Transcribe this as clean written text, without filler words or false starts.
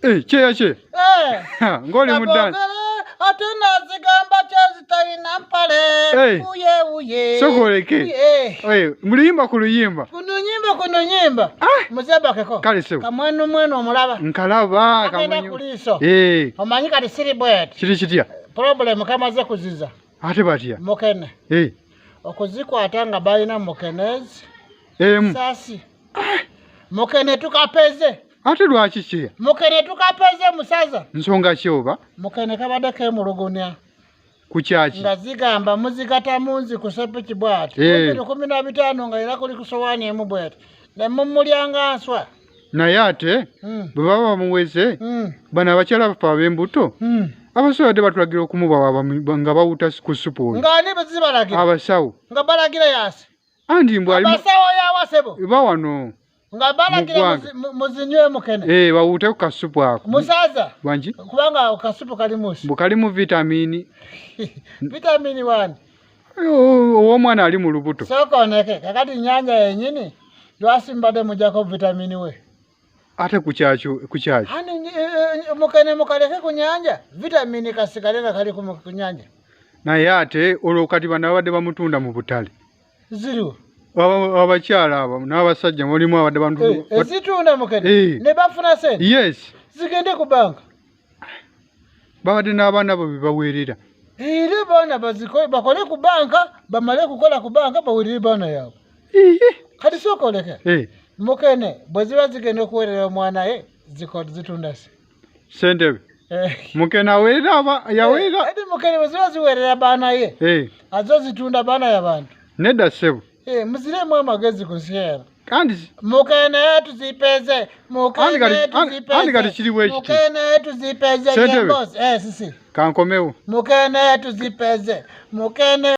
Che. Ngoli mudani. Atena zigamba chazitayina mpale. Uye. Sokoleke. Muliyimba kuluyimba. Kuno nyimba. Muzeba keko. Kale sebu. Kamwenu omulaba. Nkalaba kamwenyu. Kuliso. Omanyi kali siri bwet. Chitiya. Problem kamaze kuziza. Ate batya. Mukene. Okukwaata nga balina mukenezi. Sasi. Mukene tukapeze. Ate lwaki ki? Mukene tukapeze musaza. Nsonga ki oba? Mukene kabadde kemulugunya. Ku kyaki? Nga zigamba muzigata munzi kusepe kibwati. 15 nga era kuli kusowaani emu bwati. Ne mumulyanga nswa. Naye ate bwe baba bamuweze bano abakyala bafa ab'embuto abasawo batulagira okumubawa nga bawuta ku supu oyo. Ng'ani be zibalagira? Abasawo. Nga balagira Yearz. Andi mbw ali abasawo yawasebo. Bawano. Nga balagira muzinywe Mukene. Bawute ku kasupu ako. Musaza. Wanji? Kubanga kasupu kali musi. Bukalimu vitamini. Vitamini 1. Omwana ali mu lubuto. Sokoneke kakati nyanja yenyini lwasimbade mujako vitamini we. Ate ku kyaki? Hani Mukene mukaleke ku nyanja vitamini kasikalenga kali ku nyanja. Naye ate olwo kati bano abadde bamutunda mu butale. Ziriwo. Abakyala abo n'abasajja mulimu abadde bantu. Ezitunda Mukene. Ne bafuna sente. Yes. Zigende ku banka. Babadde n'abaana bo bebaweerera. Ire bana bakole ku banka bamale kukola ku banka bawulire bana yabo. Kati sokoleke. Mukene bwe ziba zigenda okuweerera omwana ye zitunda se. Sente. Mukene aweerera yaweerera. Ati Mukene bwe ziba ziweerera baana ye. Azo zitunda baana y'abantu. Nedda ssebo. Muziremu amagezi ku nsi eno. Kandi Mukene tuzipeze. Mukene tuzipeze. Sisi. Kankomewo. Mukene tuzipeze. Mukene